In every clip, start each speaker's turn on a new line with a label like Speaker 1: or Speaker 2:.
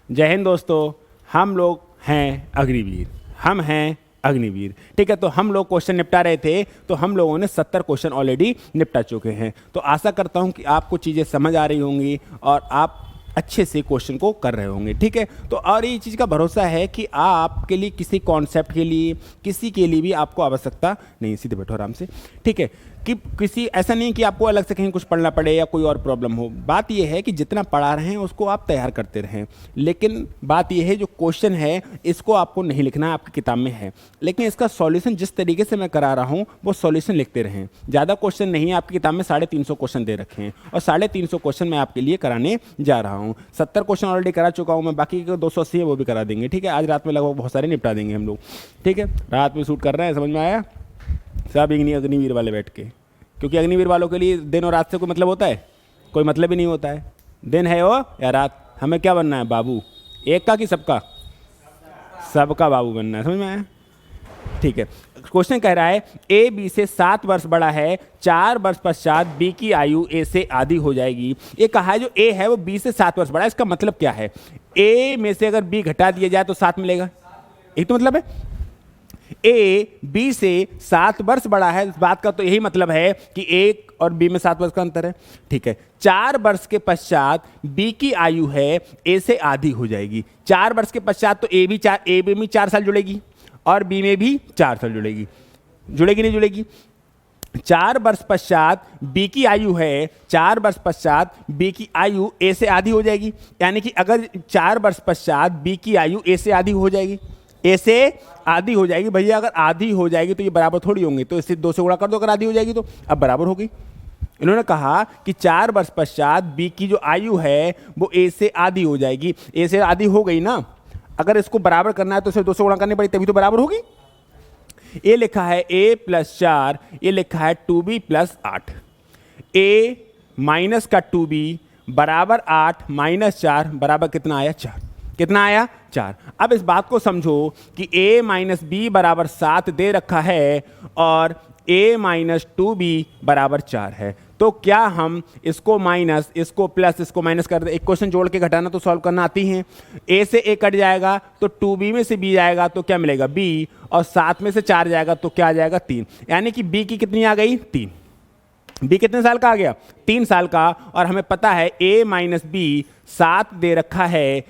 Speaker 1: जय हिंद दोस्तों, हम लोग हैं अग्निवीर, हम हैं अग्निवीर। ठीक है, तो हम लोग क्वेश्चन निपटा रहे थे, तो हम लोगों ने 70 क्वेश्चन ऑलरेडी निपटा चुके हैं। तो आशा करता हूं कि आपको चीज़ें समझ आ रही होंगी और आप अच्छे से क्वेश्चन को कर रहे होंगे। ठीक है, तो और ये चीज़ का भरोसा है कि आपके लिए किसी कॉन्सेप्ट के लिए, किसी के लिए भी आपको आवश्यकता नहीं। सीधे बैठो आराम से। ठीक है, कि किसी ऐसा नहीं कि आपको अलग से कहीं कुछ पढ़ना पड़े या कोई और प्रॉब्लम हो। बात यह है कि जितना पढ़ा रहे हैं उसको आप तैयार करते रहें, लेकिन बात यह है जो क्वेश्चन है इसको आपको नहीं लिखना है, आपकी किताब में है, लेकिन इसका सॉल्यूशन जिस तरीके से मैं करा रहा हूँ वो सॉल्यूशन लिखते रहें। ज़्यादा क्वेश्चन नहीं है, आपकी किताब में 350 क्वेश्चन दे रखे हैं और 350 क्वेश्चन मैं आपके लिए कराने जा रहा हूँ। 70 क्वेश्चन ऑलरेडी करा चुका हूँ मैं, बाकी के 280 है वो भी करा देंगे। ठीक है, आज रात में लगभग बहुत सारे निपटा देंगे हम लोग। ठीक है, रात में शूट कर रहे हैं, समझ में आया? सब अग्निवीर वाले बैठ के, क्योंकि अग्निवीर वालों के लिए दिन और रात से कोई मतलब होता है? कोई मतलब ही नहीं होता है। दिन है वो या रात, हमें क्या बनना है? बाबू। एक का कि सबका? सबका बाबू बनना है। समझ में आया? ठीक है, क्वेश्चन कह रहा है ए बी से 7 वर्ष बड़ा है, 4 वर्ष पश्चात बी की आयु ए से आधी हो जाएगी। ये कहा है जो ए है वो बी से 7 वर्ष बड़ा है। इसका मतलब क्या है? ए में से अगर बी घटा दिया जाए तो 7 मिलेगा, एक तो मतलब है। ए बी से 7 वर्ष बड़ा है, इस बात का तो यही मतलब है कि एक और बी में 7 वर्ष का अंतर है। ठीक है, 4 वर्ष के पश्चात बी की आयु है ए से आधी हो जाएगी। 4 वर्ष के पश्चात तो ए बी में 4 साल जुड़ेगी और बी में भी 4 साल जुड़ेगी। जुड़ेगी नहीं जुड़ेगी? 4 वर्ष पश्चात बी की आयु है, 4 वर्ष पश्चात बी की आयु ए से आधी हो जाएगी। यानी कि अगर 4 वर्ष पश्चात बी की आयु ए से आधी हो जाएगी, ए से आधी हो जाएगी। भैया अगर आधी हो जाएगी तो ये बराबर थोड़ी होंगे, तो इससे 2 से गुणा कर दो अगर आधी हो जाएगी तो। अब बराबर हो गई। इन्होंने कहा कि 4 वर्ष पश्चात बी की जो आयु है वो ए से आधी हो जाएगी। ए से आधी हो गई ना, अगर इसको बराबर करना है तो इसे 2 से गुणा करनी पड़ी, तभी तो बराबर होगी। ये लिखा है a + 4, ये लिखा है 2b + 8। a माइनस का 2b बराबर 8 - 4 बराबर कितना आया? 4। कितना आया? 4। अब इस बात को समझो कि a - b बराबर 7 दे रखा है और a - 2b बराबर 4 है। तो क्या हम इसको माइनस, इसको प्लस, इसको माइनस कर दे? एक क्वेश्चन जोड़ के घटाना तो सॉल्व करना आती है। a से a कट जाएगा तो 2b में से b जाएगा तो क्या मिलेगा? b, और 7 में से 4 जाएगा तो क्या आ जाएगा? 3। यानी कि b की कितनी आ गई? 3। b कितने साल का आ गया? 3 साल का। और हमें पता है a - b 7 दे रखा है,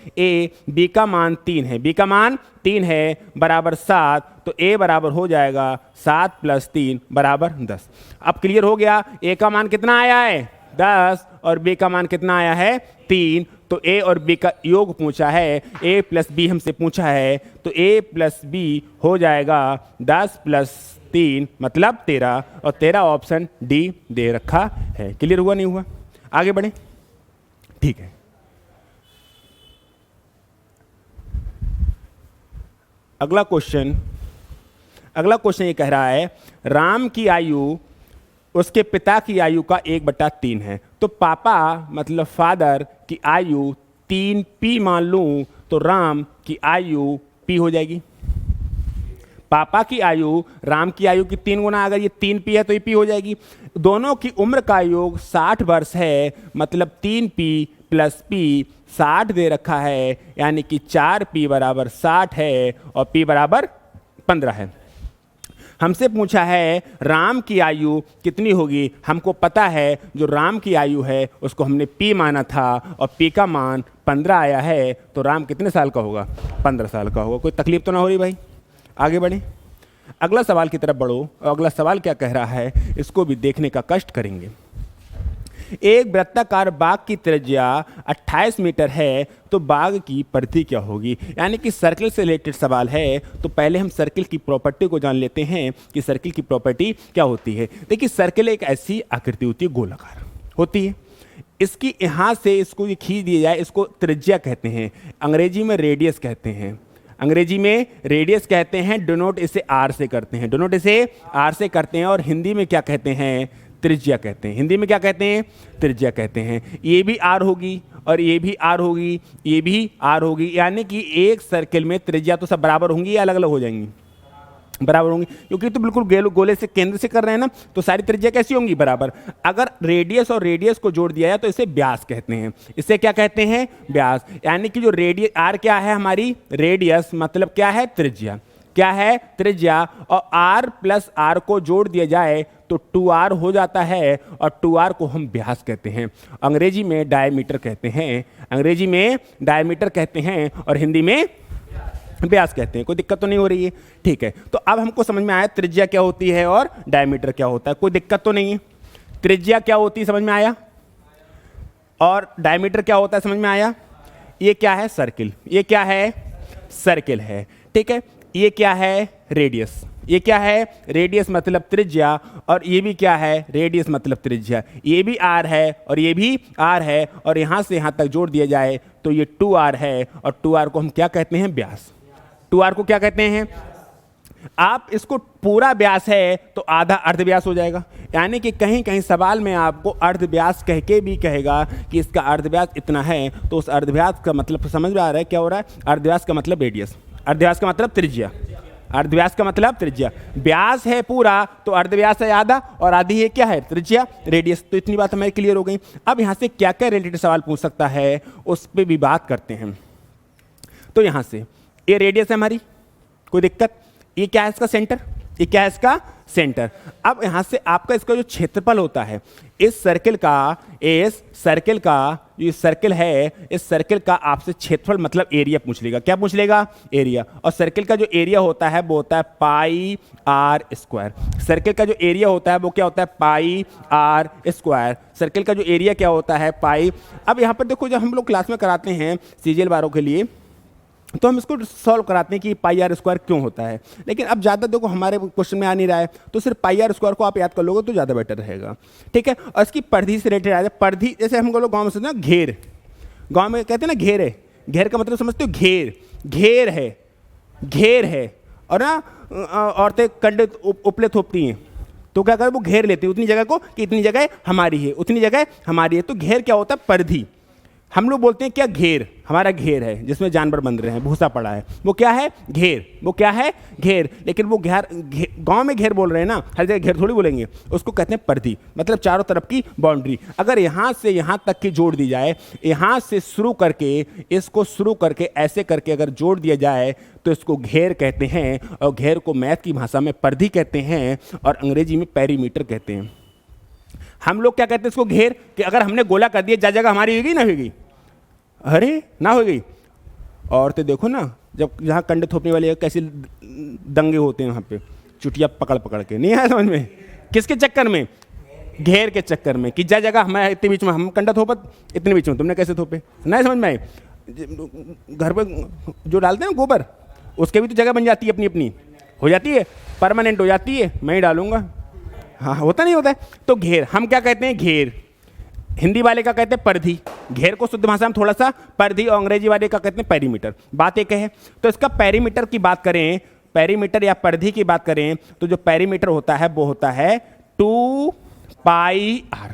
Speaker 1: b का मान 3 है, b का मान 3 है बराबर 7, तो a बराबर हो जाएगा 7 + 3 बराबर 10। अब क्लियर हो गया? a का मान कितना आया है? 10 और b का मान कितना आया है? 3। तो a और b का योग पूछा है, a + b हमसे पूछा है, तो a + b हो जाएगा 10 + 3 मतलब 13, और 13 ऑप्शन डी दे रखा है। क्लियर हुआ नहीं हुआ? आगे बढ़े। ठीक है, अगला क्वेश्चन ये कह रहा है राम की आयु उसके पिता की आयु का 1/3 है। तो पापा मतलब फादर की आयु 3p मान लूं तो राम की आयु p हो जाएगी। पापा की आयु राम की आयु की 3 गुना, अगर ये 3p है तो ये p हो जाएगी। दोनों की उम्र का योग 60 वर्ष है, मतलब 3p + p 60 दे रखा है, यानी कि 4p बराबर 60 है और p बराबर 15 है। हमसे पूछा है राम की आयु कितनी होगी। हमको पता है जो राम की आयु है उसको हमने p माना था और p का मान 15 आया है, तो राम कितने साल का होगा? 15 साल का होगा। कोई तकलीफ तो ना हो रही भाई? आगे बढ़े, अगला सवाल की तरफ बढ़ो। और अगला सवाल क्या कह रहा है इसको भी देखने का कष्ट करेंगे। एक वृत्ताकार बाग की त्रिज्या 28 मीटर है, तो बाग की परिधि क्या होगी? यानी कि सर्कल से रिलेटेड सवाल है, तो पहले हम सर्कल की प्रॉपर्टी को जान लेते हैं कि सर्कल की प्रॉपर्टी क्या होती है। देखिए, सर्कल एक ऐसी आकृति होती है, गोलाकार होती है। इसकी यहाँ से इसको खींच दिया जाए, इसको त्रिज्या कहते हैं, अंग्रेजी में रेडियस कहते हैं। अंग्रेजी में रेडियस कहते हैं, डिनोट इसे आर से करते हैं, डिनोट इसे आर से करते हैं। और हिंदी में क्या कहते हैं? त्रिज्या कहते हैं। हिंदी में क्या कहते हैं? त्रिज्या कहते हैं। ये भी आर होगी और ये भी आर होगी, ये भी आर होगी, यानी कि एक सर्कल में त्रिज्या तो सब बराबर होंगी या अलग अलग हो जाएंगी? बराबर होंगी, क्योंकि तो बिल्कुल गोले से केंद्र से कर रहे हैं ना, तो सारी त्रिज्या कैसी होंगी, बराबर। अगर रेडियस और रेडियस को जोड़ दिया जाए तो इसे व्यास कहते हैं। इसे क्या कहते हैं, व्यास। यानी कि जो रेडियस आर क्या है हमारी, रेडियस मतलब क्या है, त्रिज्या। क्या है, त्रिज्या। और r प्लस आर को जोड़ दिया जाए तो 2r हो जाता है, और 2r को हम व्यास कहते हैं। अंग्रेजी में डायमीटर कहते हैं, अंग्रेजी में डायमीटर कहते हैं, और हिंदी में व्यास कहते हैं। कोई दिक्कत तो नहीं हो रही है, ठीक है। तो अब हमको समझ में आया त्रिज्या क्या होती है और डायमीटर क्या होता है, कोई दिक्कत तो नहीं है। त्रिज्या क्या होती है समझ में आया, और डायमीटर क्या होता है समझ में आया। ये क्या है, सर्किल। ये क्या है, सर्किल है, ठीक है। ये क्या है, रेडियस। ये क्या है, रेडियस मतलब त्रिज्या, और ये भी क्या है, रेडियस मतलब त्रिज्या। ये भी r है और ये भी r है, और यहाँ से यहाँ तक जोड़ दिया जाए तो ये 2r है, और 2r को हम क्या कहते हैं, व्यास। 2r को क्या कहते हैं, आप इसको पूरा व्यास है तो आधा अर्धव्यास हो जाएगा। यानी कि कहीं कहीं सवाल में आपको अर्धव्यास कह के भी कहेगा कि इसका अर्धव्यास इतना है, तो उस अर्धव्यास का मतलब समझ में आ रहा है क्या हो रहा है। अर्धव्यास का मतलब रेडियस, अर्धव्यास का मतलब त्रिज्या, अर्धव्यास का मतलब त्रिज्या। व्यास है पूरा तो अर्धव्यास है आधा, और आधी है क्या है, त्रिज्या, रेडियस। तो इतनी बात हमारी क्लियर हो गई। अब यहाँ से क्या क्या रिलेटेड सवाल पूछ सकता है उस पर भी बात करते हैं। तो यहाँ से ये रेडियस है हमारी, कोई दिक्कत। ये क्या है, इसका सेंटर। ये क्या है, इसका सेंटर। अब यहाँ से आपका इसका जो क्षेत्रफल होता है इस सर्किल का, इस सर्किल का जो सर्किल है, इस सर्किल का आपसे क्षेत्रफल मतलब एरिया पूछ लेगा। क्या पूछ लेगा, एरिया। और सर्किल का जो एरिया होता है वो होता है पाई आर स्क्वायर। सर्किल का जो एरिया होता है वो क्या होता है, पाई आर स्क्वायर। सर्किल का जो एरिया क्या होता है, पाई। अब यहाँ पर देखो, जब हम लोग क्लास में कराते हैं सीजीएल वालों के लिए, तो हम इसको सॉल्व कराते हैं कि पाई आर स्क्वायर क्यों होता है। लेकिन अब ज़्यादा देखो हमारे क्वेश्चन में आ नहीं रहा है, तो सिर्फ पाई आर स्क्वायर को आप याद कर लोगे तो ज़्यादा बेटर रहेगा, ठीक है। और इसकी परिधि से रिलेटेड आ जाए। परिधि जैसे हम लोग गाँव में समझते हैं ना, घेर। गाँव में कहते हैं ना घेर है। घेर का मतलब समझते हो, घेर। घेर है, घेर है। और ना औरतें कंडे उपले थोपती हैं, तो क्या करें, वो घेर लेती है उतनी जगह को कि इतनी जगह हमारी है, उतनी जगह हमारी है। तो घेर क्या होता है, परिधि। हम लोग बोलते हैं क्या, घेर। हमारा घेर है जिसमें जानवर बंध रहे हैं, भूसा पड़ा है, वो क्या है, घेर। वो क्या है, घेर। लेकिन वो घेर गांव में घेर बोल रहे हैं ना, हर जगह घेर थोड़ी बोलेंगे, उसको कहते हैं परिधि, मतलब चारों तरफ की बाउंड्री। अगर यहाँ से यहाँ तक की जोड़ दी जाए, यहाँ से शुरू करके इसको शुरू करके ऐसे करके अगर जोड़ दिया जाए तो इसको घेर कहते हैं, और घेर को मैथ की भाषा में परिधि कहते हैं, और अंग्रेजी में पेरीमीटर कहते हैं। हम लोग क्या कहते हैं इसको, घेर। कि अगर हमने गोला कर दिया, जगह हमारी होगी ना, होगी, अरे ना हो गई। औरतें देखो ना, जब जहाँ कंडे थोपने वाले कैसे दंगे होते हैं वहाँ पे, चुटिया पकड़ पकड़ के। नहीं आया समझ में, किसके चक्कर में, घेर के चक्कर में। कि जगह हमारे इतने बीच में हम कंडा थोपत, इतने बीच में तुमने कैसे थोपे, नहीं समझ में आए। घर पे जो डालते हैं ना गोबर, उसके भी तो जगह बन जाती है, अपनी अपनी हो जाती है, परमानेंट हो जाती है, मैं ही डालूंगा। हाँ, होता नहीं होता है। तो घेर हम क्या कहते हैं, घेर। हिंदी वाले का कहते हैं परिधि, घेर को शुद्ध भाषा में थोड़ा सा परिधि, और अंग्रेजी वाले का कहते हैं पेरीमीटर। बात एक है। तो इसका पेरीमीटर की बात करें, पेरीमीटर या परिधि की बात करें, तो जो पेरीमीटर होता है वो होता है 2 पाई आर।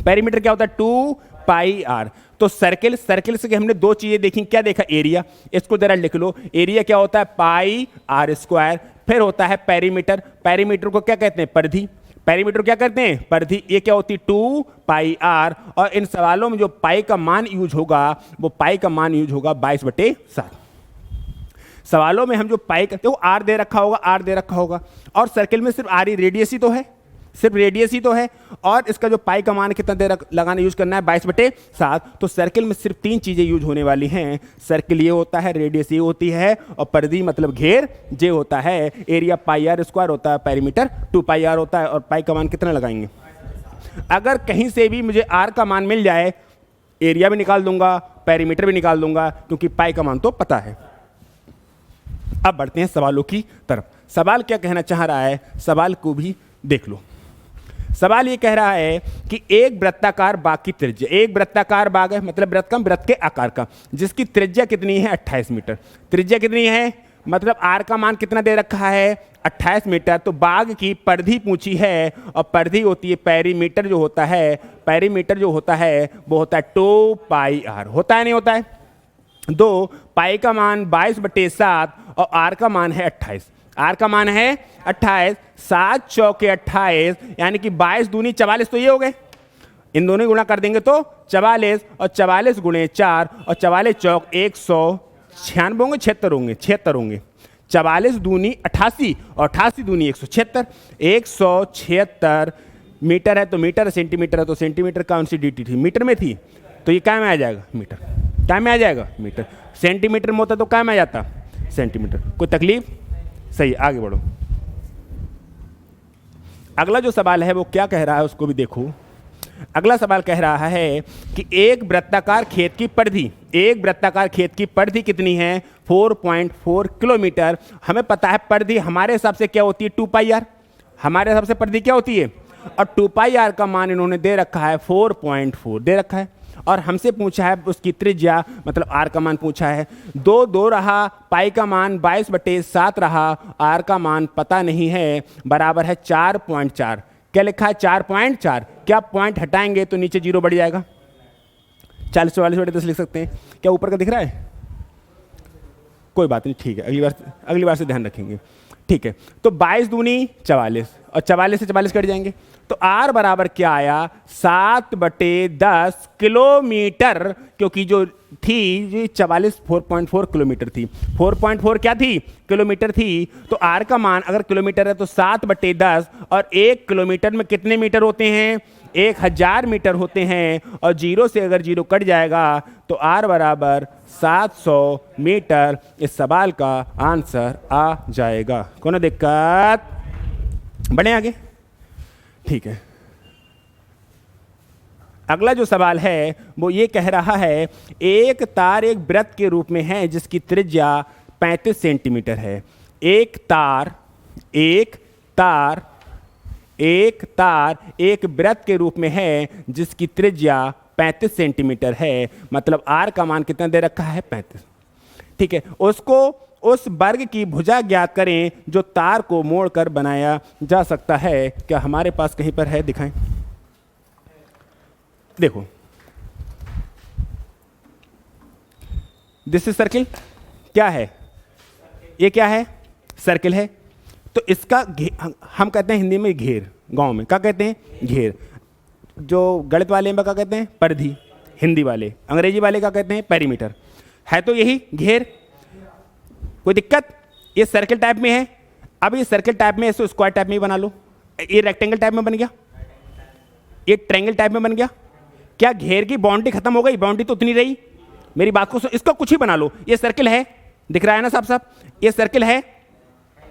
Speaker 1: पेरीमीटर क्या होता है, 2 पाई आर। तो सर्किल, सर्किल से हमने दो चीजें देखी। क्या देखा, एरिया। इसको जरा लिख लो, एरिया क्या होता है, पाई आर स्क्वायर। फिर होता है पेरीमीटर, पेरीमीटर को क्या कहते हैं, परिधि। पेरीमीटर क्या करते हैं, परिधि। ये क्या होती है, 2 पाई आर। और इन सवालों में जो पाई का मान यूज होगा, वो पाई का मान यूज होगा 22/7। सवालों में हम जो पाई का, देखो आर दे रखा होगा, आर दे रखा होगा, और सर्किल में सिर्फ आर ही, रेडियस ही तो है, सिर्फ रेडियस ही तो है। और इसका जो पाई का मान कितना दे लगाना यूज करना है, 22/7। तो सर्किल में सिर्फ 3 चीजें यूज होने वाली हैं। सर्किल ये होता है, रेडियस ये होती है, और परिधि मतलब घेर जे होता है। एरिया पाई आर स्क्वायर होता है, पेरीमीटर 2 पाई आर होता है। और पाई का मान कितना लगाएंगे, अगर कहीं से भी मुझे आर का मान मिल जाए, एरिया भी निकाल दूंगा, पेरीमीटर भी निकाल दूंगा, क्योंकि पाई का मान तो पता है। अब बढ़ते हैं सवालों की तरफ। सवाल क्या कहना चाह रहा है, सवाल को भी देख लो। सवाल ये कह रहा है कि एक वृत्ताकार बाग की त्रिज्या, एक वृत्ताकार बाग है मतलब वृत्त का, वृत्त के आकार का, जिसकी त्रिज्या कितनी है, 28 मीटर। त्रिज्या कितनी है, मतलब आर का मान कितना दे रखा है, 28 मीटर। तो बाग की परिधि पूछी है, और परिधि होती है पेरीमीटर जो होता है, पेरीमीटर जो होता है वो होता है 2 पाई आर। होता है नहीं होता है, 2 पाई का मान 22/7 और आर का मान है 28। आर का मान है 28, 7 चौके 28, यानी कि 22 दूनी 44, तो ये हो गए। इन दोनों गुणा कर देंगे तो 44, और 44 गुणे 4, और 44 चौक 196 होंगे, 76 होंगे। 44 दूनी 88, और 88 दूनी 176, 176 मीटर है तो मीटर, सेंटीमीटर है तो सेंटीमीटर। कौन सी dt थी? मीटर में थी, तो ये क्या में आ जाएगा? मीटर। क्या में आ जाएगा? मीटर। सेंटीमीटर में होता तो क्या में आ जाता? सेंटीमीटर। कोई तकलीफ? सही, आगे बढ़ो। अगला जो सवाल है वो क्या कह रहा है उसको भी देखो। अगला सवाल कह रहा है कि एक वृत्ताकार खेत की परिधि, एक वृत्ताकार खेत की परिधि कितनी है? 4.4 किलोमीटर। हमें पता है परिधि हमारे हिसाब से क्या होती है? 2 पाई आर। हमारे हिसाब से परिधि क्या होती है? और 2 पाई आर का मान इन्होंने दे रखा है 4.4 दे रखा है, और हमसे पूछा है उसकी त्रिज्या, मतलब आर का मान पूछा है। 2 रहा, पाई का मान 22/7 रहा, आर का मान पता नहीं है, बराबर है 4.4। क्या लिखा है? 4.4। क्या पॉइंट हटाएंगे तो नीचे 0 बढ़ जाएगा? 40/10 लिख सकते हैं। क्या ऊपर का दिख रहा है? कोई बात नहीं, ठीक है, अगली बार से ध्यान रखेंगे। ठीक है, तो 22 दूनी 44, और 44 से 44 कट जाएंगे, तो आर बराबर क्या आया? 7/10 किलोमीटर, क्योंकि जो थी ये 4.4 किलोमीटर थी। 4.4 क्या थी? किलोमीटर थी। तो आर का मान अगर किलोमीटर है तो 7/10, और 1 किलोमीटर में कितने मीटर होते हैं? 1000 मीटर होते हैं, और 0 से अगर 0 कट जाएगा तो आर बराबर 700 मीटर। इस सवाल का आंसर आ जाएगा। कोनो दिक्कत? बढ़े आगे। ठीक है, अगला जो सवाल है वो ये कह रहा है एक तार एक वृत्त के रूप में है जिसकी त्रिज्या 35 सेंटीमीटर है। एक तार एक वृत्त के रूप में है जिसकी त्रिज्या 35 सेंटीमीटर है, मतलब आर का मान कितना दे रखा है? 35। ठीक है, उसको उस वर्ग की भुजा ज्ञात करें जो तार को मोड़कर बनाया जा सकता है। क्या हमारे पास कहीं पर है? दिखाएं। देखो, दिस इज सर्किल। क्या है ये? क्या है? सर्किल है। तो इसका हम कहते हैं हिंदी में घेर, गांव में क्या कहते हैं? घेर। जो गणित वाले में क्या कहते हैं? परिधि। हिंदी वाले, अंग्रेजी वाले क्या कहते हैं? पेरीमीटर। है तो यही घेर। कोई दिक्कत? ये सर्किल टाइप में है। अब ये सर्किल टाइप में, इसको स्क्वायर टाइप में ही बना लो। ये रेक्टेंगल टाइप में बन गया, ये ट्रायंगल टाइप में बन गया। क्या घेर की बाउंड्री खत्म हो गई? बाउंड्री तो उतनी रही। मेरी बात को इसको कुछ ही बना लो। ये सर्किल है, दिख रहा है ना साहब? ये सर्किल है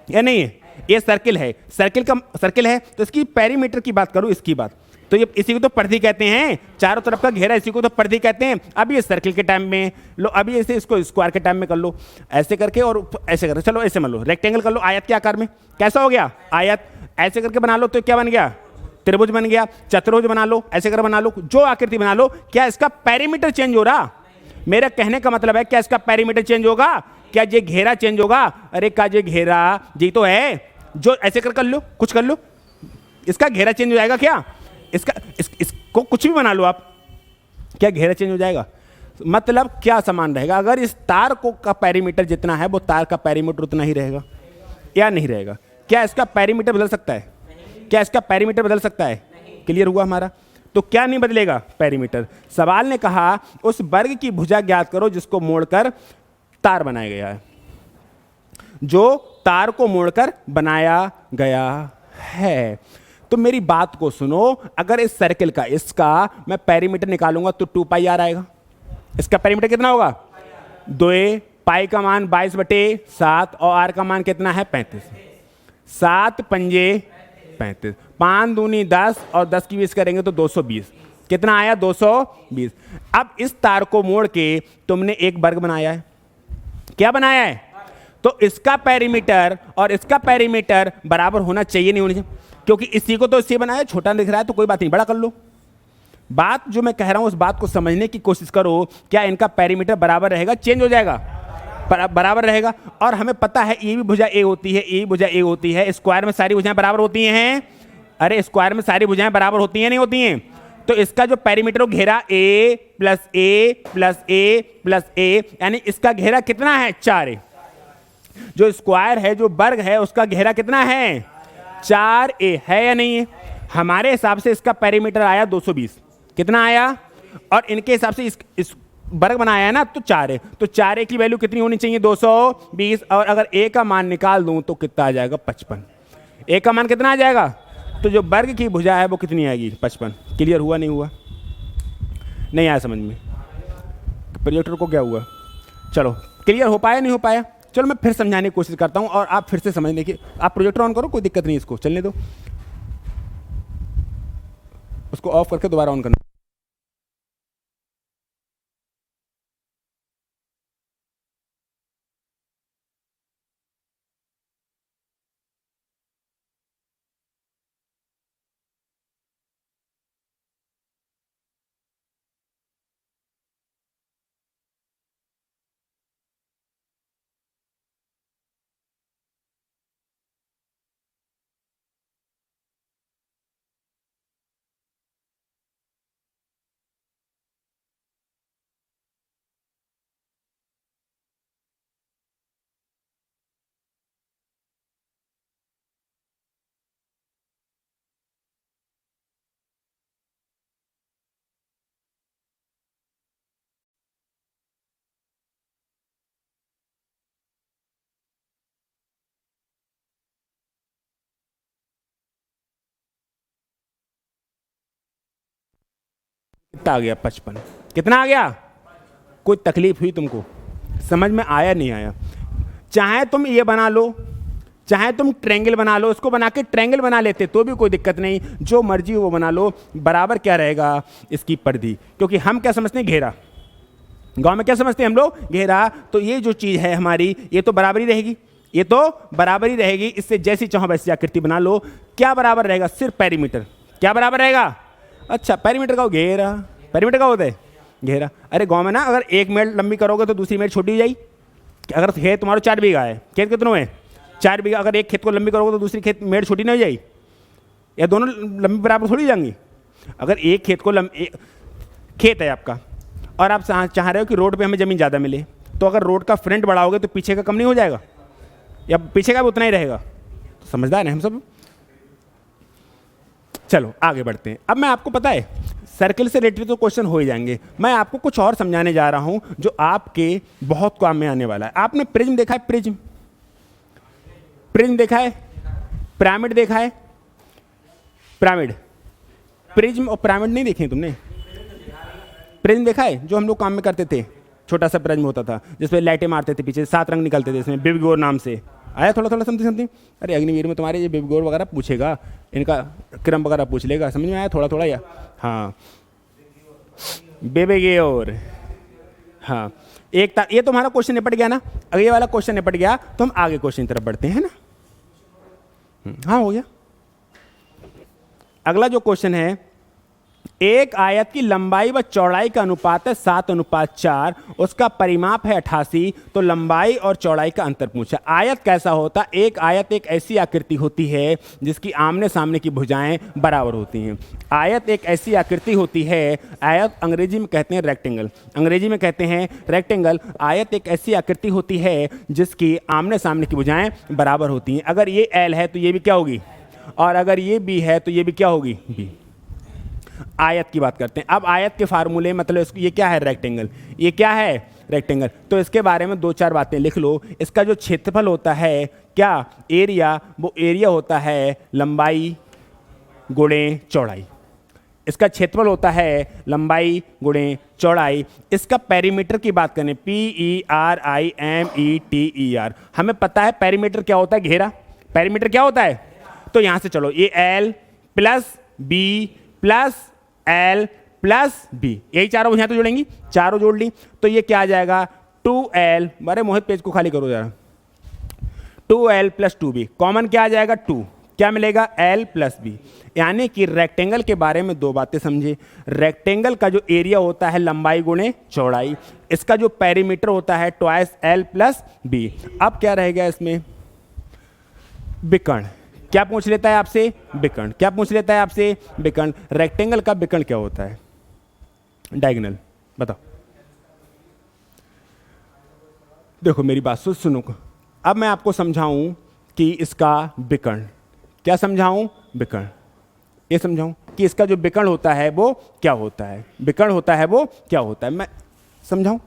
Speaker 1: या नहीं है? ये सर्किल है। सर्किल है तो इसकी पेरीमीटर की बात करूं, इसकी बात, तो ये इसी को तो परिधि कहते हैं। चारों तरफ का घेरा, इसी को तो परिधि कहते हैं। अब ये सर्किल के टाइम में लो, अभी ऐसे इसको स्क्वायर के टाइम में कर लो, ऐसे करके और ऐसे करके। चलो ऐसे मान लो, रेक्टेंगल कर लो, आयत के आकार में। कैसा हो गया? आयत। ऐसे करके बना लो तो क्या बन गया? त्रिभुज बन गया। चतुर्भुज बना लो, ऐसे कर बना लो, जो आकृति बना लो। क्या इसका पेरीमीटर चेंज हो रहा? मेरा कहने का मतलब है क्या इसका पेरीमीटर चेंज होगा? क्या ये घेरा चेंज होगा? अरे का ये घेरा जी तो है, जो ऐसे कर लो, कुछ कर लो, इसका घेरा चेंज हो जाएगा क्या? इसको कुछ भी बना लो आप, क्या घेरा चेंज हो जाएगा? मतलब क्या समान रहेगा? अगर इस तार को का पेरीमीटर जितना है वो तार का पेरीमीटर उतना ही रहेगा या नहीं रहेगा? क्या इसका पेरीमीटर बदल सकता है? क्या इसका पेरीमीटर बदल सकता है? क्लियर हुआ हमारा? तो क्या नहीं बदलेगा? पेरीमीटर। सवाल ने कहा उस वर्ग की भुजा ज्ञात करो जिसको मोड़कर तार बनाया गया है, जो तार को मोड़कर बनाया गया है। तो मेरी बात को सुनो, अगर इस सर्किल का इसका मैं पेरीमीटर निकालूंगा तो 2 पाई आर आएगा। इसका पेरीमीटर कितना होगा? 2 पाई का मान 22/7 और आर का मान कितना है? 35। 7 पंजे 35, 5 दूनी 10 और 10 की 20 करेंगे तो 220। कितना आया? 220। अब इस तार को मोड़ के तुमने एक वर्ग बनाया है। क्या बनाया है? तो इसका पेरीमीटर और इसका पेरीमीटर बराबर होना चाहिए, नहीं होना चाहिए? क्योंकि इसी को तो इससे बनाया, छोटा दिख रहा है तो कोई बात नहीं, बड़ा कर लो। बात जो मैं कह रहा हूं उस बात को समझने की कोशिश करो। क्या इनका पेरीमीटर बराबर रहेगा? चेंज हो जाएगा? बराबर रहेगा। और हमें पता है ये भी भुजा ए होती है, ये भुजा ए होती है। स्क्वायर में सारी भुजाएं बराबर होती हैं। अरे स्क्वायर में सारी भुजाएं बराबर होती हैं, नहीं होती हैं? तो इसका जो पेरीमीटर हो घेरा ए प्लस ए प्लस ए प्लस ए, यानी इसका घेरा कितना है? 4a। जो स्क्वायर है, जो वर्ग है, उसका घेरा कितना है? 4a है या नहीं है? हमारे हिसाब से इसका पेरीमीटर आया 220। कितना आया? और इनके हिसाब से इस वर्ग बनाया है ना, तो 4 है, तो 4a की वैल्यू कितनी होनी चाहिए? 220। और अगर a का मान निकाल दूं तो कितना आ जाएगा? 55। a का मान कितना आ जाएगा? तो जो वर्ग की भुजा है वो कितनी आएगी? 55। क्लियर हुआ नहीं हुआ? नहीं आया समझ में? प्रोजेक्टर को क्या हुआ? चलो क्लियर हो पाया नहीं हो पाया? चलो मैं फिर समझाने की कोशिश करता हूं और आप फिर से समझने की। आप प्रोजेक्टर ऑन करो, कोई दिक्कत नहीं, इसको चलने दो, उसको ऑफ करके दोबारा ऑन करना। कितना आ गया? 55। कितना आ गया? कोई तकलीफ हुई तुमको? समझ में आया नहीं आया? चाहे तुम ये बना लो, चाहे तुम ट्रायंगल बना लो, इसको बना के ट्रायंगल बना लेते तो भी कोई दिक्कत नहीं, जो मर्जी वो बना लो, बराबर क्या रहेगा? इसकी परिधि। क्योंकि हम क्या समझते हैं? घेरा। गांव में क्या समझते हैं हम लोग? घेरा। तो ये जो चीज है हमारी, ये तो बराबर ही रहेगी, ये तो बराबर ही रहेगी। इससे जैसी चाहो वैसी आकृति बना लो। क्या बराबर रहेगा? सिर्फ पेरीमीटर। क्या बराबर रहेगा? अच्छा, पेरीमीटर का घेरा। पेरीमीटर का होता है घेरा। अरे गांव में ना, अगर एक मेड़ लंबी करोगे तो दूसरी मेड़ छोटी हो जाएगी। अगर खेत तुम्हारा 4 बीघा है, खेत कितनों है? 4 बीघा। अगर एक खेत को लंबी करोगे तो दूसरी खेत मेड़ छोटी नहीं हो जाएगी? या दोनों लंबी बराबर थोड़ी जाएंगी? अगर एक खेत को खेत है आपका और आप चाह रहे हो कि रोड पे हमें ज़मीन ज़्यादा मिले, तो अगर रोड का फ्रंट बढ़ाओगे तो पीछे का कम नहीं हो जाएगा? या पीछे का भी उतना ही रहेगा? तो समझदार हैं हम सब। चलो आगे बढ़ते हैं। अब मैं आपको पता है, सर्किल से रिलेटेड तो क्वेश्चन हो ही जाएंगे, मैं आपको कुछ और समझाने जा रहा हूं जो आपके बहुत काम में आने वाला है। आपने प्रिज्म देखा है? प्रिज्म, प्रिज्म देखा है? पिरामिड देखा है? पिरामिड, प्रिज्म और पिरामिड नहीं देखे तुमने? प्रिज्म देखा है? जो हम लोग काम में करते थे, छोटा सा प्रिज्म होता था जिसपे लाइटें मारते थे, पीछे 7 रंग निकलते थे, इसमें बिबगोर नाम से आया। थोड़ा थोड़ा समथिंग समथिंग। अरे अग्निवीर में तुम्हारे ये बिबगोर वगैरह पूछेगा, इनका क्रम वगैरह पूछ लेगा, समझ में आया थोड़ा थोड़ा? या हाँ, बेबेगेओर। हाँ, ये तुम्हारा क्वेश्चन निपट गया ना? अगर ये वाला क्वेश्चन निपट गया तो हम आगे क्वेश्चन की तरफ बढ़ते हैं ना। हाँ हो गया। अगला जो क्वेश्चन है, एक आयत की लंबाई व चौड़ाई का अनुपात है 7:4, उसका परिमाप है 88, तो लंबाई और चौड़ाई का अंतर पूछा। आयत कैसा होता? एक आयत एक ऐसी आकृति होती है जिसकी आमने सामने की भुजाएं बराबर होती हैं। आयत एक ऐसी आकृति होती है, आयत अंग्रेजी में कहते हैं रेक्टेंगल, अंग्रेजी में कहते हैं रेक्टेंगल। आयत एक ऐसी आकृति होती है जिसकी आमने सामने की भुजाएं बराबर होती हैं। अगर ये एल है तो ये भी क्या होगी? और अगर ये बी है तो ये भी क्या होगी? बी। आयत की बात करते हैं। अब आयत के फार्मूले, मतलब ये क्या है? रेक्टेंगल। ये क्या है? रेक्टेंगल। तो इसके बारे में 2-4 बातें लिख लो। इसका जो क्षेत्रफल होता है, क्या एरिया, वो एरिया होता है लंबाई गुणे चौड़ाई। इसका क्षेत्रफल होता है लंबाई गुणे चौड़ाई। इसका पेरीमीटर की बात करें, PERIMETER, हमें पता है पेरीमीटर क्या होता है? घेरा। पेरीमीटर क्या होता है? तो यहां से चलो, ये L plus b plus l plus b, यही चारों यहां तो जोड़ेंगी, चारों जोड़ ली तो ये क्या आ जाएगा? 2L। अरे मोहित पेज को खाली करो जरा। 2L प्लस 2B, कॉमन क्या आ जाएगा? 2, क्या मिलेगा? L plus b. यानी कि रेक्टेंगल के बारे में 2 बातें समझे। रेक्टेंगल का जो एरिया होता है लंबाई गुणे चौड़ाई, इसका जो पेरीमीटर होता है ट्वाइस L प्लस बी। अब क्या रहेगा इसमें? विकर्ण। क्या पूछ लेता है आपसे? विकर्ण। क्या पूछ लेता है आपसे? विकर्ण। रेक्टेंगल का विकर्ण क्या होता है? डायगोनल। बताओ। देखो मेरी बात सुनो, अब मैं आपको समझाऊं कि इसका विकर्ण, क्या समझाऊं? विकर्ण। ये समझाऊं कि इसका जो विकर्ण होता है वो क्या होता है, विकर्ण होता है वो क्या होता है, मैं समझाऊं।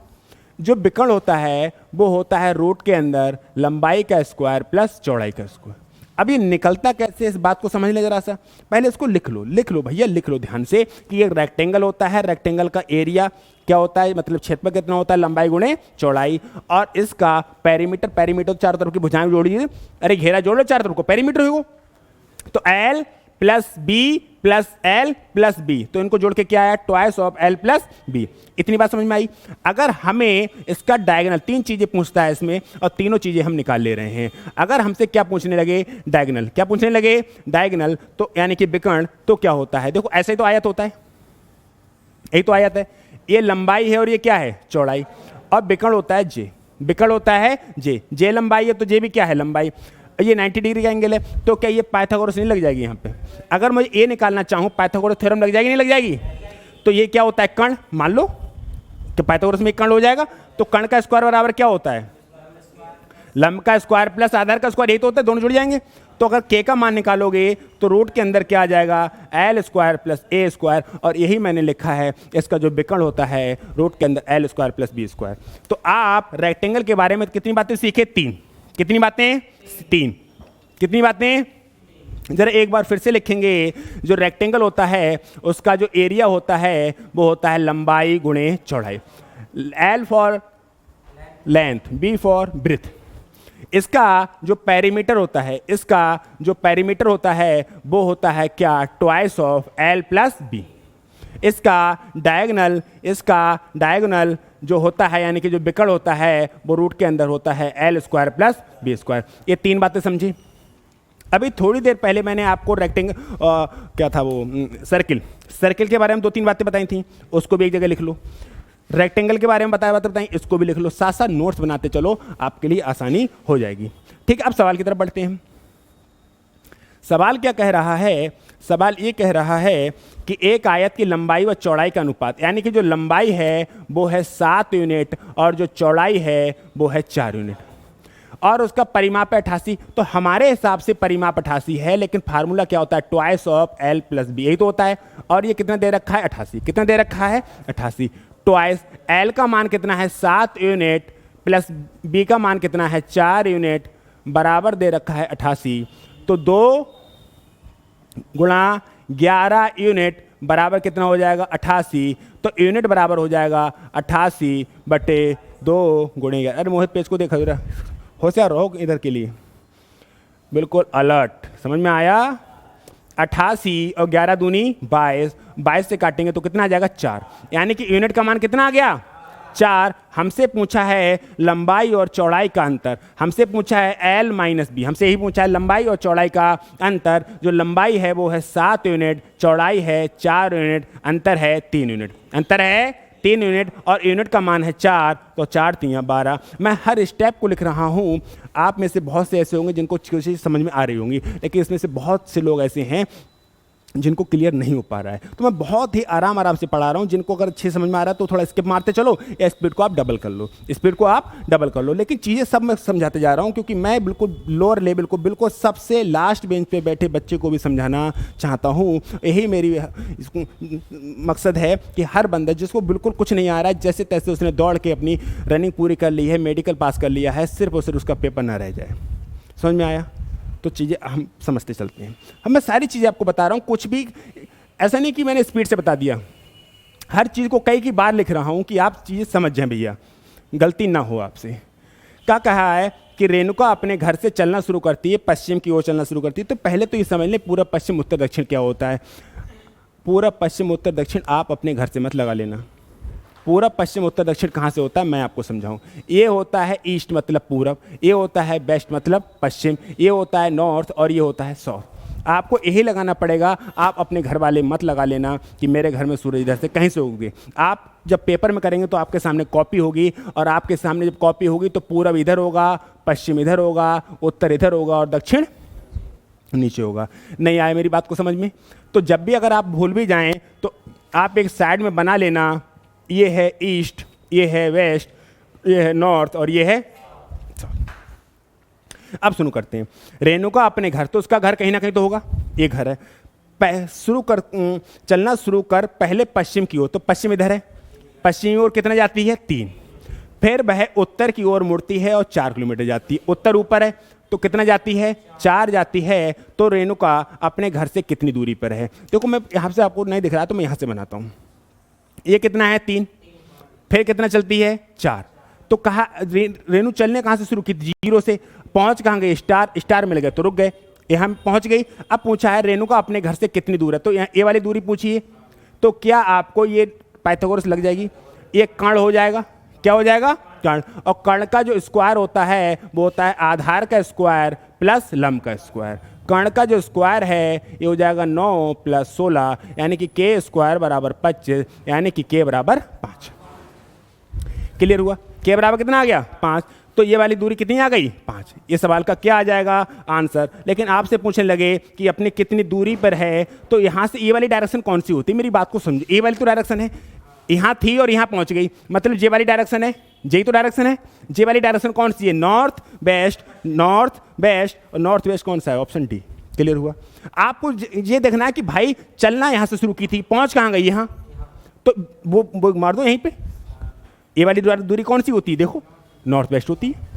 Speaker 1: जो विकर्ण होता है वो होता है रूट के अंदर लंबाई का स्क्वायर प्लस चौड़ाई का स्क्वायर। अब ये निकलता कैसे, इस बात को समझ ले जरा सा। पहले इसको लिख लो भैया, लिख लो ध्यान से कि ये रेक्टेंगल होता है, रेक्टेंगल का एरिया क्या होता है, मतलब क्षेत्रफल कितना होता है, लंबाई गुणे चौड़ाई, और इसका पेरीमीटर, पेरीमीटर चारों तरफ की भुजाएं जोड़िए, अरे घेरा जोड़ लो चारों तरफ को, पेरीमीटर हो तो L plus b plus l plus b, तो इनको जोड़ के क्या आया, twice of l plus b. इतनी बात समझ में आई। अगर हमें इसका डायगोनल, तीन चीजें पूछता है इसमें और तीनों चीजें हम निकाल ले रहे हैं। अगर हमसे क्या पूछने लगे, डायगोनल, क्या पूछने लगे, डायगोनल, तो यानी कि विकर्ण, तो क्या होता है, देखो ऐसे ही तो आयत होता है, यही तो आयत है, ये लंबाई है और ये क्या है, चौड़ाई, और विकर्ण होता है जे, विकर्ण होता है जे, जे लंबाई है तो जे भी क्या है, लंबाई। ये 90 डिग्री का एंगल है, तो क्या ये पाइथागोरस नहीं लग जाएगी यहाँ पे? अगर मुझे ये निकालना चाहूँ, पाइथागोरस थ्योरम लग जाएगी, नहीं लग जाएगी? तो ये क्या होता है, कर्ण, मान लो कि पाइथागोरस में कर्ण हो जाएगा, तो कर्ण का स्क्वायर बराबर क्या होता है, लंब का स्क्वायर प्लस आधार का स्क्वायर, यही तो होता है, दोनों जुड़ जाएंगे। तो अगर के का मान निकालोगे तो रूट के अंदर क्या आ जाएगा, एल स्क्वायर प्लस ए स्क्वायर, और यही मैंने लिखा है, इसका जो विकर्ण होता है रूट के अंदर l square plus b square. तो आप रेक्टेंगल के बारे में कितनी बातें सीखे, तीन, कितनी बातें, तीन, कितनी बातें, जरा एक बार फिर से लिखेंगे। जो रेक्टेंगल होता है उसका जो एरिया होता है वो होता है लंबाई गुणे चौड़ाई, l for length, b for breadth. इसका जो पेरीमीटर होता है, इसका जो पेरीमीटर होता है वो होता है क्या, twice of l plus b. इसका डायगोनल जो होता है, यानी कि जो विकर्ण होता है वो रूट के अंदर होता है l square plus b square. ये तीन बातें समझी। अभी थोड़ी देर पहले मैंने आपको रेक्टेंगल क्या था वो, सर्किल के बारे में दो तीन बातें बताई थी, उसको भी एक जगह लिख लो। रेक्टेंगल के बारे में बताएं, इसको भी लिख लो, साथ साथ नोट्स बनाते चलो, आपके लिए आसानी हो जाएगी। ठीक है, अब सवाल की तरफ बढ़ते हैं। सवाल क्या कह रहा है, सवाल ये कह रहा है कि एक आयत की लंबाई व चौड़ाई का अनुपात, यानी कि जो लंबाई है वो है 7 यूनिट और जो चौड़ाई है वो है 4 यूनिट, और उसका परिमाप है 88। तो हमारे हिसाब से परिमाप 88 है, लेकिन फार्मूला क्या होता है, twice of l plus b, यही तो होता है। और ये कितना दे रखा है, 88, कितना दे रखा है, 88। ट्वाइस एल का मान कितना है, 7 यूनिट, प्लस बी का मान कितना है, 4 यूनिट, बराबर दे रखा है 88। तो 2 गुणा 11 यूनिट बराबर कितना हो जाएगा, 88। तो यूनिट बराबर हो जाएगा 88 बटे 2 गुणे 11। अरे मोहित पेज को देखा जरा, होशियार रहो इधर के लिए, बिल्कुल अलर्ट, समझ में आया। 88 और 11 दूनी 22, 22 से काटेंगे तो कितना आ जाएगा, 4, यानी कि यूनिट का मान कितना आ गया, 4। हमसे पूछा है लंबाई और चौड़ाई का अंतर, हमसे पूछा है एल माइनस बी, हमसे यही पूछा है लंबाई और चौड़ाई का अंतर। जो लंबाई है वो है 7 यूनिट, चौड़ाई है 4 यूनिट, अंतर है 3 यूनिट, अंतर है 3 यूनिट, और यूनिट का मान है 4, तो 4 3 12। मैं हर स्टेप को लिख रहा हूँ। आप में से बहुत से ऐसे होंगे जिनको चीज़ समझ में आ रही होंगी, लेकिन इसमें से बहुत से लोग ऐसे हैं जिनको क्लियर नहीं हो पा रहा है। तो मैं बहुत ही आराम से पढ़ा रहा हूँ। जिनको अगर अच्छे समझ में आ रहा है तो थोड़ा स्किप मारते चलो, या स्पीड को आप डबल कर लो, स्पीड को आप डबल कर लो। लेकिन चीज़ें सब मैं समझाते जा रहा हूँ, क्योंकि मैं बिल्कुल लोअर लेवल को, बिल्कुल सबसे लास्ट बेंच पे बैठे बच्चे को भी समझाना चाहता हूँ। यही मेरी मकसद है कि हर बंदा जिसको बिल्कुल कुछ नहीं आ रहा है, जैसे तैसे उसने दौड़ के अपनी रनिंग पूरी कर ली है, मेडिकल पास कर लिया है, सिर्फ और सिर्फ उसका पेपर ना रह जाए। समझ में आया? तो चीज़ें हम समझते चलते हैं। हम मैं सारी चीज़ें आपको बता रहा हूँ, कुछ भी ऐसा नहीं कि मैंने स्पीड से बता दिया। हर चीज़ को कई की बार लिख रहा हूँ कि आप चीज़ें समझ जाएं भैया, गलती ना हो आपसे। क्या कहा है कि रेणुका अपने घर से चलना शुरू करती है, पश्चिम की ओर चलना शुरू करती है। तो पहले तो ये समझ लें पूरा पश्चिम उत्तर दक्षिण क्या होता है। पूरा पश्चिम उत्तर दक्षिण आप अपने घर से मत लगा लेना। पूरा पश्चिम उत्तर दक्षिण कहाँ से होता है मैं आपको समझाऊं। ये होता है ईस्ट मतलब पूरब, ये होता है वेस्ट मतलब पश्चिम, ये होता है नॉर्थ और ये होता है साउथ। आपको यही लगाना पड़ेगा। आप अपने घर वाले मत लगा लेना कि मेरे घर में सूरज इधर से कहीं से उगे। आप जब पेपर में करेंगे तो आपके सामने कॉपी होगी, और आपके सामने जब कॉपी होगी तो पूरब इधर होगा, पश्चिम इधर होगा, उत्तर इधर होगा और दक्षिण नीचे होगा। नहीं आए मेरी बात को समझ में? तो जब भी अगर आप भूल भी जाएं तो आप एक साइड में बना लेना, ये है ईस्ट, ये है वेस्ट, ये है नॉर्थ और ये है साउथ। अब शुरू करते हैं। रेणुका अपने घर, तो उसका घर कहीं ना कहीं तो होगा, ये घर है। चलना शुरू कर पहले पश्चिम की ओर, तो पश्चिम इधर है, पश्चिमी ओर कितना जाती है 3। फिर वह उत्तर की ओर मुड़ती है और 4 किलोमीटर जाती है। उत्तर ऊपर है तो कितना जाती है 4 जाती है। तो रेणुका अपने घर से कितनी दूरी पर है? देखो मैं यहाँ से आपको नहीं दिख रहा तो मैं यहाँ से बनाता हूँ। ये कितना है 3, फिर कितना चलती है 4। तो कहा रेणु चलने कहाँ से शुरू की? 0 से। पहुँच कहाँ गए? स्टार मिल गए तो रुक गए, यहाँ पहुँच गई। अब पूछा है रेणुका अपने घर से कितनी दूर है, तो यहाँ ये वाली दूरी पूछी है। तो क्या आपको ये पाइथागोरस लग जाएगी? ये कर्ण हो जाएगा। क्या हो जाएगा? कर्ण। और कर्ण का जो स्क्वायर होता है वो होता है आधार का स्क्वायर प्लस लंब का स्क्वायर। कर्ण का जो स्क्वायर है ये हो जाएगा 9 + 16, यानी कि के स्क्वायर बराबर 25, यानी कि के बराबर 5। क्लियर हुआ? के बराबर कितना आ गया? 5। तो ये वाली दूरी कितनी आ गई? 5। ये सवाल का क्या आ जाएगा? आंसर। लेकिन आपसे पूछने लगे कि अपने कितनी दूरी पर है, तो यहाँ से ये वाली डायरेक्शन कौन सी होती है? मेरी बात को समझो। ये वाली तो डायरेक्शन है, यहाँ थी और यहाँ पहुँच गई, मतलब जे वाली डायरेक्शन है, जे तो डायरेक्शन है। जे वाली डायरेक्शन कौन सी है? North west. नॉर्थ वेस्ट और नॉर्थ वेस्ट कौन सा है? Option D. क्लियर हुआ? आपको ये देखना है कि भाई चलना यहाँ से शुरू की थी, पहुँच कहाँ गई? यहाँ। तो वो मार दो यहीं पे। ये वाली दूरी कौन सी होती है? देखो नॉर्थ वेस्ट होती है।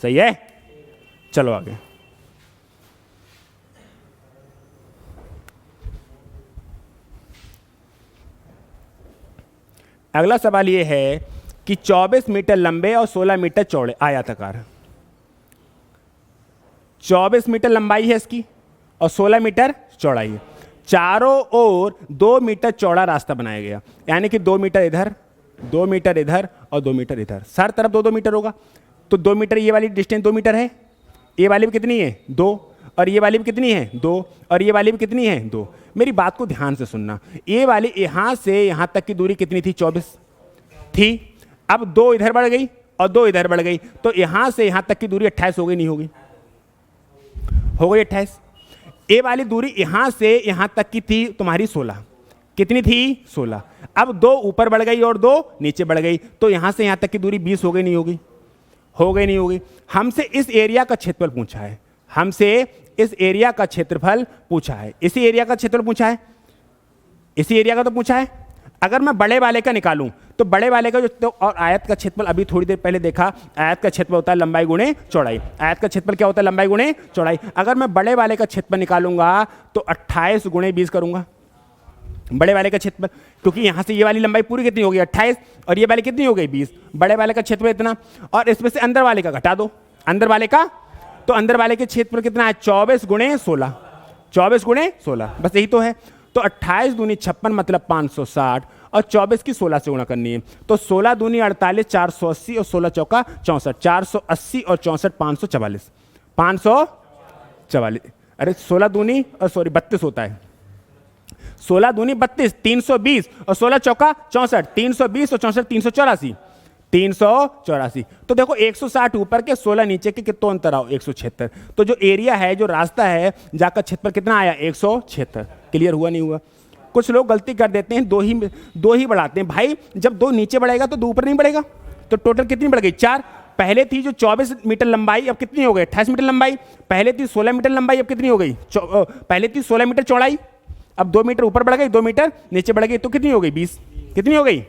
Speaker 1: सही है, चलो आगे। अगला सवाल ये है कि 24 मीटर लंबे और 16 मीटर चौड़े आयताकार, 24 मीटर लंबाई है इसकी और 16 मीटर चौड़ाई है। चारों ओर 2 मीटर चौड़ा रास्ता बनाया गया, यानी कि 2 मीटर इधर, 2 मीटर इधर और 2 मीटर इधर, हर तरफ 2-2 मीटर होगा। तो 2 मीटर ये वाली डिस्टेंस 2 मीटर है, ये वाली भी कितनी है 2, और ये वाली भी कितनी है 2, और ये वाली भी कितनी है 2। मेरी बात को ध्यान से सुनना, ये वाली यहाँ से यहाँ तक की दूरी कितनी थी? 24 थी। अब 2 इधर बढ़ गई और 2 इधर बढ़ गई, तो यहाँ से यहाँ तक की दूरी 28 हो गई, नहीं होगी? हो गई 28। ये वाली दूरी यहाँ से यहाँ तक की थी तुम्हारी 16, कितनी थी? 16। अब 2 ऊपर बढ़ गई और 2 नीचे बढ़ गई, तो यहाँ से यहाँ तक की दूरी 20 हो गई, नहीं होगी? हो गई, नहीं होगी? हमसे इस एरिया का क्षेत्रफल पूछा है, हमसे इस एरिया का क्षेत्रफल पूछा है, इसी एरिया का क्षेत्रफल पूछा है, इसी एरिया का तो पूछा है। अगर मैं बड़े वाले का निकालूं तो बड़े वाले का जो तो, और आयत का क्षेत्रफल अभी थोड़ी देर पहले देखा, आयत का क्षेत्रफल होता है लंबाई गुणे चौड़ाई। आयत का क्षेत्रफल क्या होता है? लंबाई गुणे चौड़ाई। अगर मैं बड़े वाले का क्षेत्रफल निकालूंगा तो 28 × 20 करूंगा, बड़े वाले का क्षेत्रफल, क्योंकि यहां से ये वाली लंबाई पूरी कितनी हो गई 28, और ये वाली कितनी हो गई 20। बड़े वाले का क्षेत्रफल इतना, और इसमें से अंदर वाले का घटा दो, अंदर वाले का, तो अंदर वाले के क्षेत्रफल कितना है? 24 × 16, 24 × 16, बस यही तो है। तो 28 दूनी 56 मतलब 560, और 24 की 16 से गुणा करनी है, तो 16 दूनी 48, 480 और 16 चौका 64, 480 और 64 544, 544। अरे 16 दूनी और 32 होता है, 16 दूनी 32, 320 और 16 चौका 64, 320 और 64 384, 384। तो देखो 160 ऊपर के 16 नीचे के, कितना अंतर आओ? 176। तो जो एरिया है, जो रास्ता है, जाकर क्षेत्रफल कितना आया? 176। क्लियर हुआ, नहीं हुआ? कुछ लोग गलती कर देते हैं, दो ही बढ़ाते हैं। भाई जब 2 नीचे बढ़ेगा तो 2 ऊपर नहीं बढ़ेगा, तो टोटल कितनी बढ़ गई? 4। पहले थी जो 24 मीटर लंबाई, अब कितनी हो गई? 28 मीटर लंबाई। पहले थी 16 मीटर लंबाई, अब कितनी हो गई? पहले थी 16 मीटर चौड़ाई, अब 2 मीटर ऊपर बढ़ गई, 2 मीटर नीचे बढ़ गई, तो कितनी हो गई? 20। कितनी हो गई?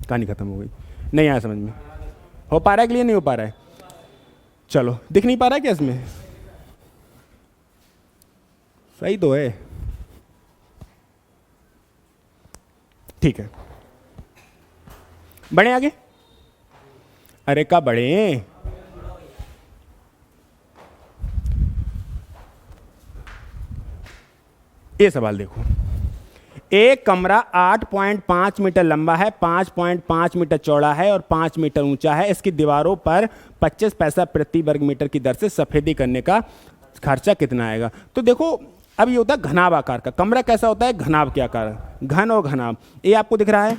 Speaker 1: कहानी खत्म हो गई। नहीं आया समझ में? हो पा रहा है? क्लियर नहीं हो पा रहा है? चलो, दिख नहीं पा रहा है क्या इसमें? सही तो है, ठीक है। बढ़े आगे? अरे का बढ़े? ये सवाल देखो, एक कमरा 8.5 मीटर लंबा है, 5.5 मीटर चौड़ा है और 5 मीटर ऊंचा है। इसकी दीवारों पर 25 पैसा प्रति वर्ग मीटर की दर से सफेदी करने का खर्चा कितना आएगा? तो देखो, अब ये होता है घनाभ आकार का कमरा। कैसा होता है? घनाभ के आकार, घन और घनाभ। ये आपको दिख रहा है,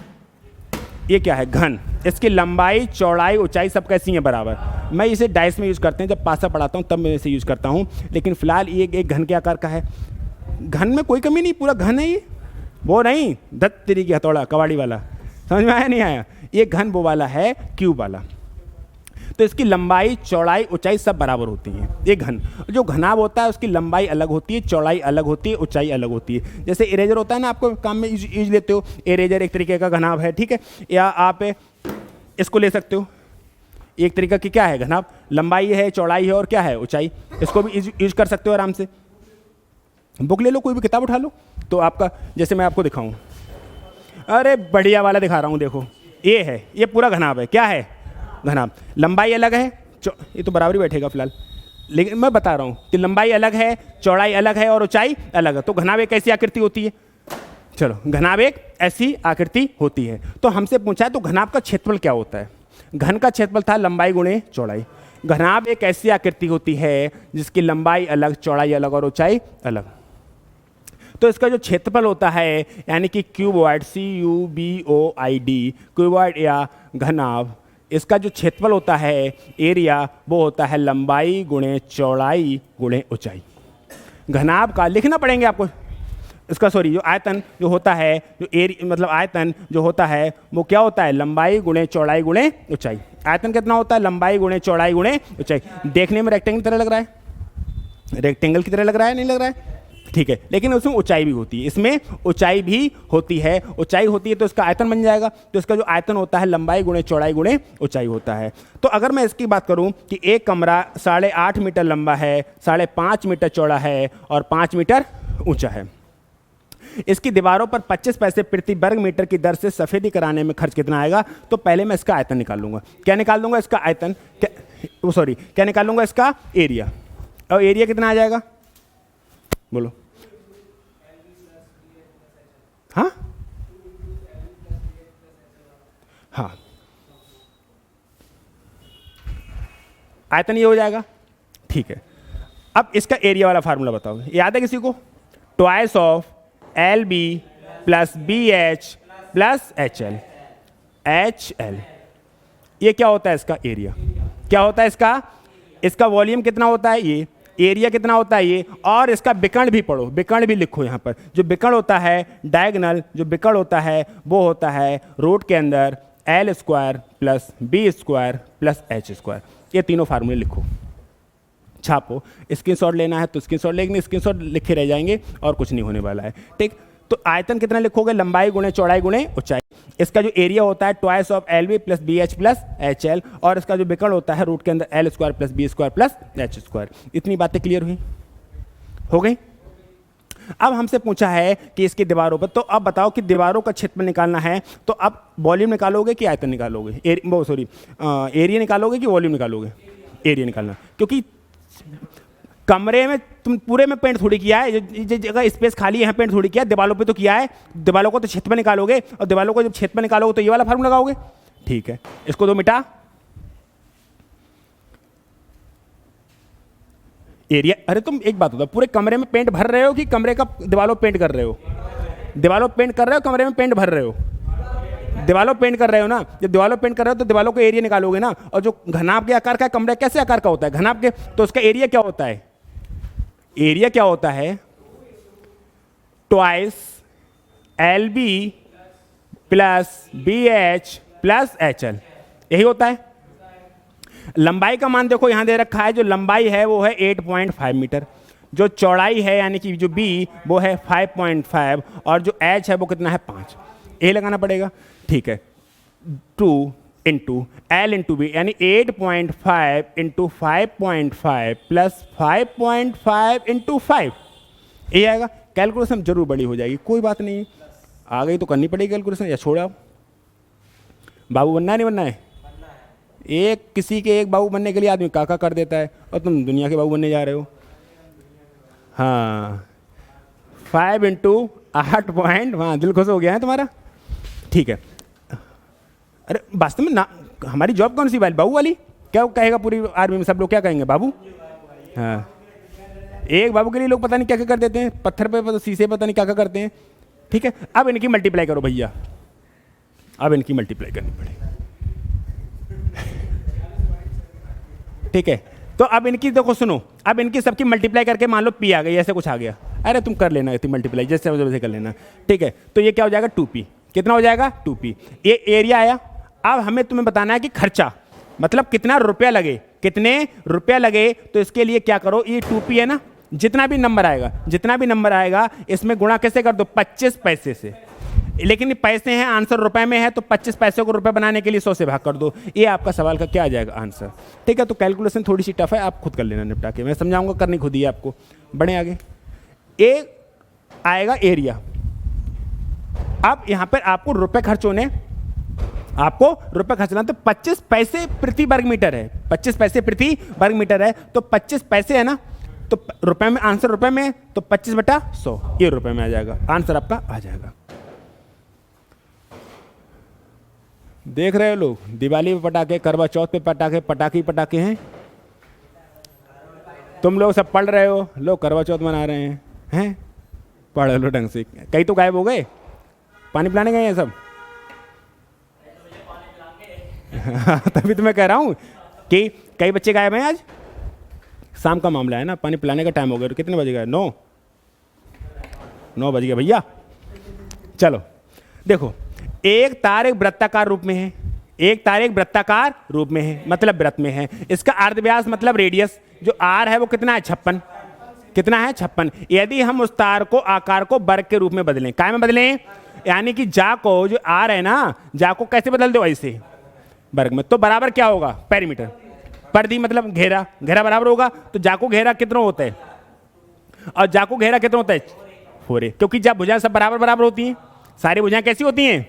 Speaker 1: ये क्या है? घन। इसकी लंबाई, चौड़ाई, ऊंचाई सब कैसी है? बराबर। मैं इसे डाइस में यूज करते हैं, जब पासा पढ़ाता हूँ तब मैं इसे यूज करता हूँ, लेकिन फिलहाल ये एक घन के आकार का है। घन में कोई कमी नहीं, पूरा घन है ये, वो नहीं दत्त तेरी की हथौड़ा कबाड़ी वाला। समझ में आया नहीं आया? ये घन वो वाला है, क्यूब वाला। तो इसकी लंबाई, चौड़ाई, ऊंचाई सब बराबर होती हैं। ये घन, जो घनाभ होता है उसकी लंबाई अलग होती है, चौड़ाई अलग होती है, ऊंचाई अलग होती है। जैसे इरेजर होता है ना, आपको काम में यूज लेते हो, इरेजर एक तरीके का घनाभ है, ठीक है। या आप इसको ले सकते हो, एक तरीका की क्या है घनाभ, लंबाई है, चौड़ाई है और क्या है ऊंचाई। इसको भी यूज कर सकते हो आराम से। बुक ले लो, कोई भी किताब उठा लो, तो आपका, जैसे मैं आपको दिखाऊं, अरे बढ़िया वाला दिखा रहा हूं, देखो ये है, ये पूरा घनाभ है। क्या है घनाभ, लंबाई अलग है, ये तो बराबर ही बैठेगा फिलहाल, लेकिन मैं बता रहा हूं कि लंबाई अलग है, चौड़ाई अलग है और ऊंचाई अलग है। तो घनाभ एक ऐसी आकृति होती है। चलो, घनाभ एक ऐसी आकृति होती है। तो हमसे पूछा है तो घनाभ का क्षेत्रफल क्या होता है। घन का क्षेत्रफल था लंबाई गुणे चौड़ाई। घनाभ एक ऐसी आकृति होती है जिसकी लंबाई अलग, चौड़ाई अलग और ऊंचाई अलग। तो इसका जो क्षेत्रफल होता है, यानी कि क्यूबॉइड, CUBOID, क्यूबॉइड या घनाभ, इसका जो क्षेत्रफल होता है, एरिया, वो होता है लंबाई गुणे चौड़ाई गुणे ऊंचाई। घनाभ का लिखना पड़ेंगे आपको, इसका सॉरी, जो आयतन जो होता है, जो एरिया मतलब आयतन जो होता है वो क्या होता है, लंबाई गुणे चौड़ाई गुणे ऊंचाई। आयतन कितना होता है, लंबाई गुणे चौड़ाई गुणे ऊंचाई। देखने में रेक्टेंगल की तरह लग रहा है, रेक्टेंगल की तरह लग रहा है, नहीं लग रहा है, ठीक है, लेकिन उसमें ऊंचाई भी होती है, इसमें ऊंचाई भी होती है। ऊंचाई होती है तो इसका आयतन बन जाएगा। तो इसका जो आयतन होता है लंबाई गुणे चौड़ाई गुणे ऊंचाई होता है। तो अगर मैं इसकी बात करूं कि एक कमरा 8.5 मीटर लंबा है, 5.5 मीटर चौड़ा है और 5 मीटर ऊंचा है। इसकी दीवारों पर 25 पैसे प्रति वर्ग मीटर की दर से सफेदी कराने में खर्च कितना आएगा। तो पहले मैं इसका आयतन निकाल लूंगा। क्या निकाल दूंगा, इसका आयतन, क्या निकाल लूंगा, इसका एरिया। और एरिया कितना आ जाएगा, बोलो। हाँ हाँ, आयतन ये हो जाएगा, ठीक है। अब इसका एरिया वाला फार्मूला बताओ, याद है किसी को, twice of LB plus BH plus HL। ये क्या होता है, इसका एरिया। क्या होता है इसका वॉल्यूम कितना होता है, ये एरिया कितना होता है ये, और इसका विकर्ण भी पढ़ो, विकर्ण भी लिखो यहाँ पर। जो विकर्ण होता है, डायगोनल जो विकर्ण होता है, वो होता है रूट के अंदर L square plus B square plus H square. ये तीनों फार्मूले लिखो, छापो। स्क्रीनशॉट लेना है तो स्क्रीनशॉट, लेकिन स्क्रीनशॉट लिखे रह जाएंगे और कुछ नहीं होने वाला है, ठीक। तो आयतन कितना लिखोगे, लंबाई गुणे चौड़ाई गुणे ऊंचाई। इसका जो एरिया होता है twice of LB plus BH plus HL, और इसका जो विकर्ण होता है रूट के अंदर L square plus B square plus H square. इतनी बातें क्लियर हुई, हो गई। अब हमसे पूछा है कि इसकी दीवारों पर, तो अब बताओ कि दीवारों का क्षेत्रफल निकालना है, तो अब वॉल्यूम निकालोगे कि आयतन निकालोगे, एरिया निकालोगे कि वॉल्यूम निकालोगे, एरिया निकालना। क्योंकि कमरे में तुम पूरे में पेंट थोड़ी किया है, जो जगह स्पेस खाली है यहाँ पेंट थोड़ी किया है, दीवारों पे तो किया है। दीवारों को तो क्षेत्रफल निकालोगे, और दीवारों को जब क्षेत्रफल निकालोगे तो ये वाला फार्मूला लगाओगे, ठीक है। इसको तो मिटा, एरिया। अरे तुम एक बात बताओ, पूरे कमरे में पेंट भर रहे हो कि कमरे का दीवारों पेंट कर रहे हो, दीवारों पेंट कर रहे हो, कमरे में पेंट भर रहे हो, दीवारों पेंट कर रहे हो ना। जब दीवारों पेंट कर रहे हो तो दीवारों को एरिया निकालोगे ना। और जो घनाभ के आकार का कमरा कैसे आकार का होता है, घनाभ के, तो उसका एरिया क्या होता है, एरिया क्या होता है, twice LB plus BH plus HL, यही होता है। लंबाई का मान देखो यहां दे रखा है, जो लंबाई है वो है 8.5 मीटर, जो चौड़ाई है यानी कि जो B वो है 5.5, और जो H है वो कितना है 5। ये लगाना पड़ेगा, ठीक है। 2 इंटू L इंटू B, यानी 8.5 इंटू 5.5 प्लस 5.5 इंटू 5, ये आएगा। कैलकुलेशन जरूर बड़ी हो जाएगी, कोई बात नहीं, आ गई तो करनी पड़ेगी कैलकुलेशन, या छोड़ो। बाबू बनना है, नहीं बनना है, एक किसी के एक बाबू बनने के लिए आदमी काका कर देता है, और तुम दुनिया के बाबू बनने जा रहे हो। हाँ, 5 इंटू 8 पॉइंट, हाँ दिल खुश हो गया है तुम्हारा, ठीक है। अरे वास्तव में ना, हमारी जॉब कौन सी वाली, बाबू वाली, क्या कहेगा पूरी आर्मी में सब लोग क्या कहेंगे, बाबू। हाँ, एक बाबू के लिए लोग पता नहीं क्या क्या कर देते हैं, पत्थर पे शीशे पता नहीं क्या क्या करते हैं, ठीक है। अब इनकी मल्टीप्लाई करो भैया, अब इनकी मल्टीप्लाई करनी पड़ेगी, ठीक है। तो अब इनकी देखो सुनो, अब इनकी सबकी मल्टीप्लाई करके मान लो P आ गई, ऐसे कुछ आ गया, अरे तुम कर लेना इतनी मल्टीप्लाई जैसे वैसे कर लेना, ठीक है। तो ये क्या हो जाएगा 2P, कितना हो जाएगा 2P, ये एरिया आया। अब हमें तुम्हें बताना है कि खर्चा, मतलब कितना रुपया लगे, कितने रुपया लगे। तो इसके लिए क्या करो, ये 2p है ना, जितना भी नंबर आएगा इसमें गुणा कैसे कर दो, 25 पैसे से। लेकिन ये पैसे हैं, आंसर रुपए में है, तो 25 पैसे को रुपए बनाने के लिए 100 से भाग कर दो। ये आपका सवाल का क्या आ जाएगा आंसर। ठीक है, तो कैलकुलेशन थोड़ी सी टफ है, आप खुद कर लेना निपटा के, मैं समझाऊंगा, करनी खुद ही है आपको। बढ़े आगे। ए आएगा एरिया। अब यहां पर आपको रुपए खर्च होने, तो 25 पैसे प्रति वर्ग मीटर है, 25 पैसे प्रति वर्ग मीटर है, तो 25 पैसे है ना, तो रुपए में, आंसर रुपए में, तो 25/100 ये रुपए में आ जाएगा, आंसर आपका आ जाएगा। देख रहे हो लोग, दिवाली पे पटाखे, करवा चौथ पे पटाखे हैं। तुम लोग सब पढ़ रहे हो, लोग करवा चौथ मना रहे हैं। पढ़ लो ढंग से। कई तो गायब हो गए, पानी पिलाने गए हैं सब। तभी तो मैं कह रहा हूँ कि कई बच्चे गायब हैं आज। शाम का मामला है ना, पानी पिलाने का टाइम हो गया। तो कितने बजे गए? 9 बज गए भैया। चलो देखो, एक तार एक वृत्ताकार रूप में है, मतलब वृत्त में है। इसका अर्धव्यास मतलब रेडियस जो r है वो कितना है, 56। यदि हम उस तार को आकार को वर्ग के रूप में बदलें, काय में बदलें, यानी कि जा को, जो r है ना, जा को कैसे बदल दो, ऐसे वर्ग में, तो बराबर क्या होगा, पेरीमीटर। परिधि मतलब घेरा बराबर होगा, तो जा को घेरा कितना होता है, और जा को घेरा कितना होता है, 4a, क्योंकि जब भुजाएं सब बराबर होती हैं, सारी भुजाएं कैसी होती हैं,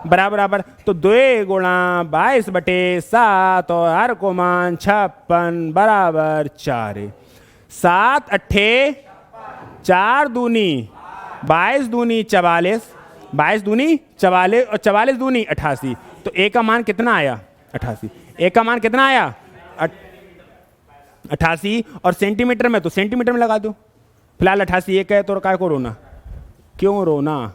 Speaker 1: बराबर। तो 2 × 22/7 और हर को मान 56 बराबर 4। 7 8 4 दूनी 22 दूनी 44, 22 दूनी 44 और 44 दूनी 88। तो ए का मान कितना आया, 88। ए का मान कितना आया, 88। और सेंटीमीटर में, तो सेंटीमीटर में लगा दो। फिलहाल 88 एक है, तो काय को रोना, क्यों रोना,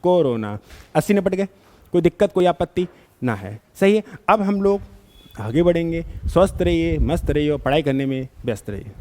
Speaker 1: को रोना। 80 निपट गए, कोई दिक्कत कोई आपत्ति ना है, सही है। अब हम लोग आगे बढ़ेंगे। स्वस्थ रहिए, मस्त रहिए और पढ़ाई करने में व्यस्त रहिए।